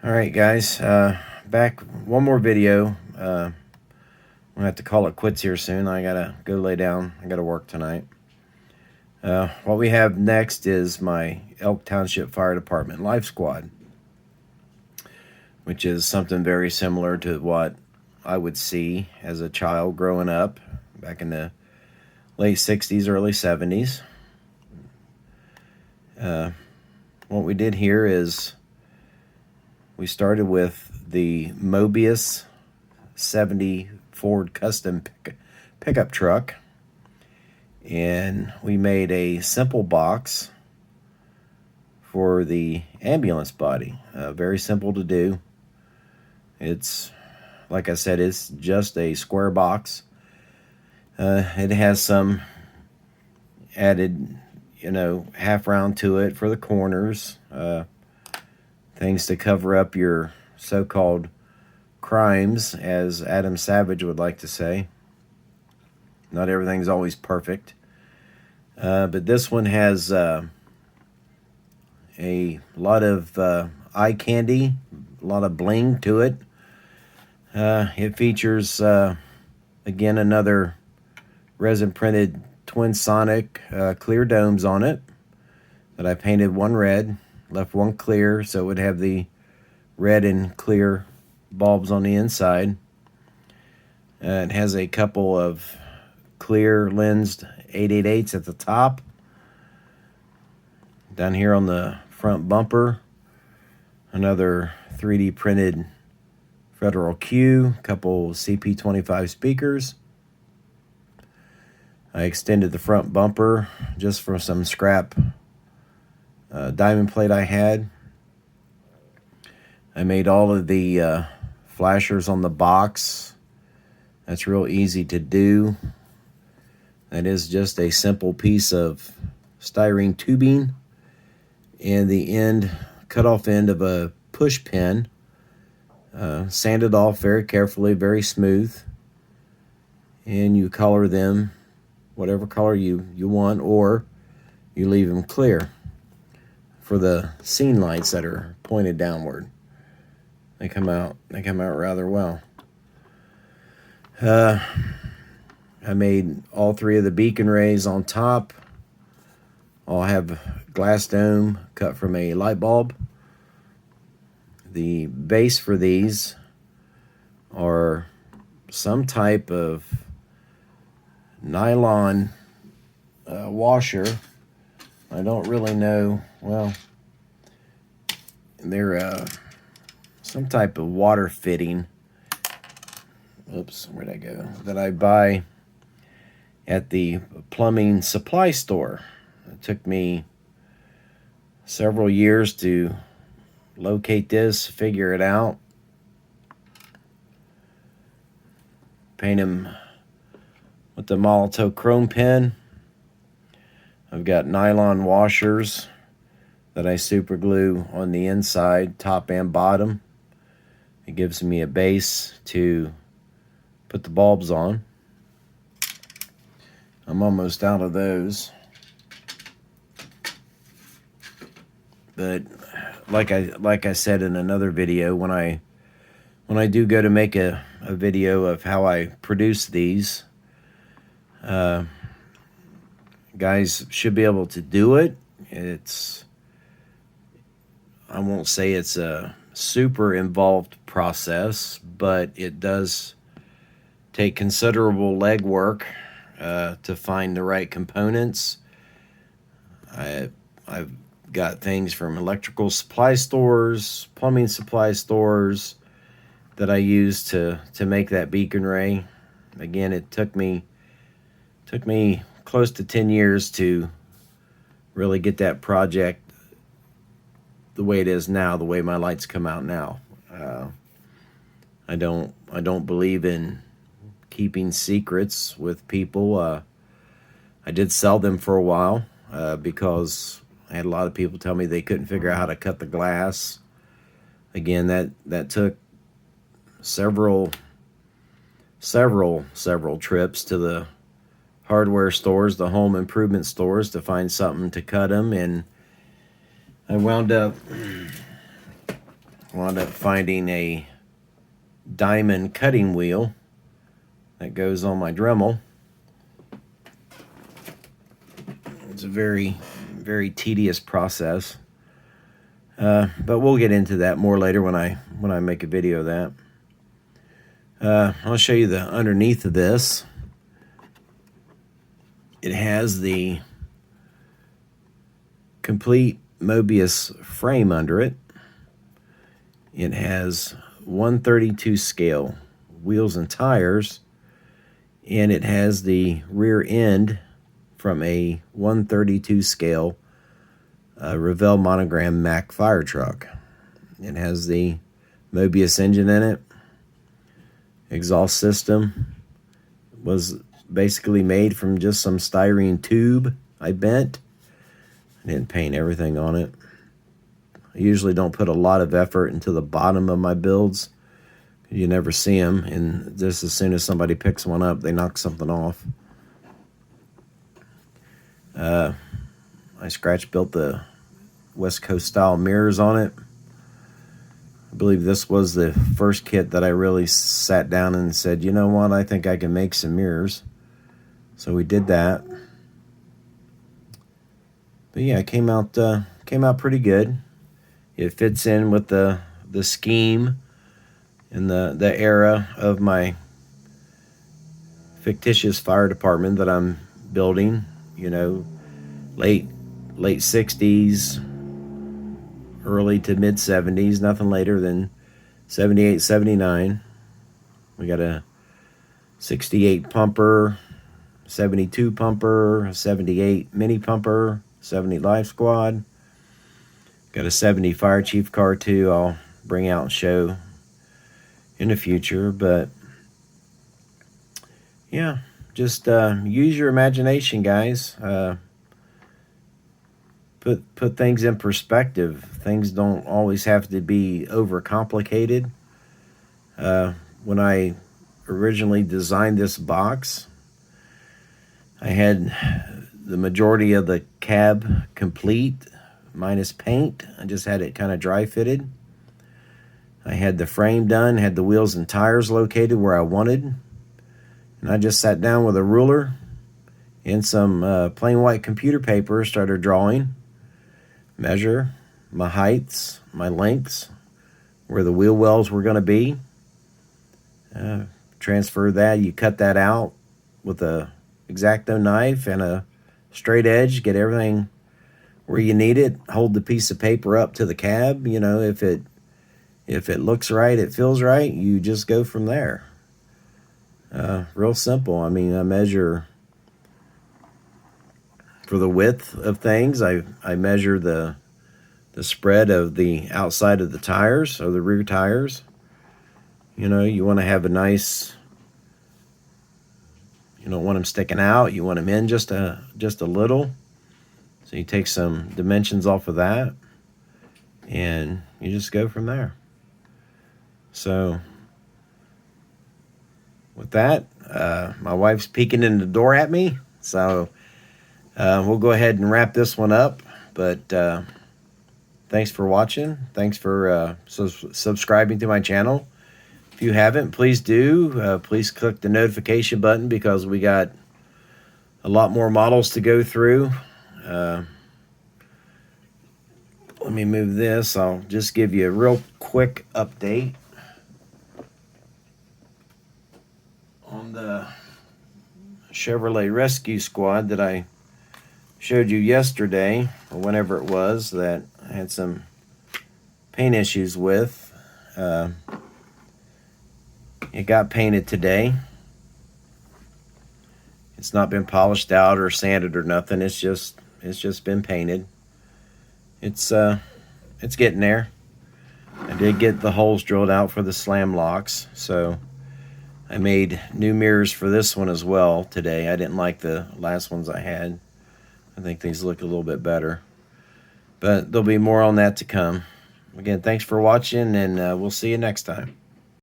Alright guys, back one more video. I'm gonna have to call it quits here soon. I gotta go lay down. I gotta work tonight. What we have next is my Township Fire Department Life Squad, which is something very similar to what I would see as a child growing up back in the late 60s, early 70s. What we did here is we started with the Mobius 70 Ford Custom pickup truck, and we made a simple box for the ambulance body. Very simple to do. It's, like I said, it's just a square box. It has some added, half round to it for the corners. Things to cover up your so-called crimes, as Adam Savage would like to say. Not everything's always perfect. But this one has a lot of eye candy, a lot of bling to it. It features, again, another resin-printed twin sonic clear domes on it that I painted one red, left one clear, so it would have the red and clear bulbs on the inside. It has a couple of clear lensed 888s at the top. Down here on the front bumper, another 3D printed Federal Q, couple CP25 speakers. I extended the front bumper just for some scrap diamond plate I had. I made all of the flashers on the box. That's real easy to do. That is just a simple piece of styrene tubing and the end, cut-off end of a push pin. Sanded off very carefully, very smooth. And you color them whatever color you want, or you leave them clear for the scene lights that are pointed downward. They come out rather well. I made all three of the beacon rays on top. All have glass dome cut from a light bulb. The base for these are some type of nylon washer. I don't really know. Well, they're some type of water fitting. Oops, where'd I go? That I buy at the plumbing supply store. It took me several years to locate this, figure it out. Paint them with the Molotov chrome pen. I've got nylon washers that I super glue on the inside, top and bottom. It gives me a base to put the bulbs on. I'm almost out of those. But like I said in another video, when I do go to make a video of how I produce these, guys should be able to do it. I won't say it's a super involved process, but it does take considerable legwork to find the right components. I've got things from electrical supply stores, plumbing supply stores that I use to make that beacon ray. Again, it took me close to 10 years to really get that project the way it is now, the way my lights come out now. I don't believe in keeping secrets with people. I did sell them for a while because I had a lot of people tell me they couldn't figure out how to cut the glass. Again, that took several trips to the hardware stores, the home improvement stores, to find something to cut them, and I wound up wound up finding a diamond cutting wheel that goes on my Dremel. It's a very, very tedious process, but we'll get into that more later when I make a video of that. I'll show you the underneath of this. It has the complete Mobius frame under it. It has 1/32 scale wheels and tires, and it has the rear end from a 1/32 scale Revell monogram Mack fire truck. It has the Mobius engine in it. Exhaust system was basically made from just some styrene tube I bent. I didn't paint everything on it. I usually don't put a lot of effort into the bottom of my builds. You never see them, and just as soon as somebody picks one up, they knock something off. I scratch built the West Coast style mirrors on it. I believe this was the first kit that I really sat down and said, you know what, I think I can make some mirrors. So we did that. But yeah, it came out pretty good. It fits in with the scheme and the era of my fictitious fire department that I'm building. You know, late 60s, early to mid 70s, nothing later than 78, 79. We got a 68 pumper, 72 pumper, 78 mini pumper, 70 life squad. Got a 70 fire chief car too. I'll bring out and show in the future. But yeah, just use your imagination, guys. Put things in perspective. Things don't always have to be overcomplicated. When I originally designed this box, I had the majority of the cab complete, minus paint. I just had it kind of dry fitted. I had the frame done, had the wheels and tires located where I wanted. And I just sat down with a ruler and some plain white computer paper, started drawing, measure my heights, my lengths, where the wheel wells were going to be. Transfer that, you cut that out with a X-Acto knife and a straight edge, get everything where you need it. Hold the piece of paper up to the cab. You know, if it looks right, it feels right, you just go from there. Real simple. I mean, I measure for the width of things. I measure the spread of the outside of the tires, or the rear tires. You know, you want to have a nice, you don't want them sticking out. You want them in just a little. So you take some dimensions off of that, and you just go from there. So with that, my wife's peeking in the door at me. So we'll go ahead and wrap this one up. But thanks for watching. Thanks for subscribing to my channel. If you haven't, please do. Please click the notification button, because we got a lot more models to go through. Let me move this. I'll just give you a real quick update on the Chevrolet Rescue Squad that I showed you yesterday, or whenever it was, that I had some paint issues with. It got painted today. It's not been polished out or sanded or nothing. It's just been painted. It's getting there. I did get the holes drilled out for the slam locks, so I made new mirrors for this one as well today. I didn't like the last ones I had. I think these look a little bit better, but there'll be more on that to come. Again, thanks for watching, and we'll see you next time.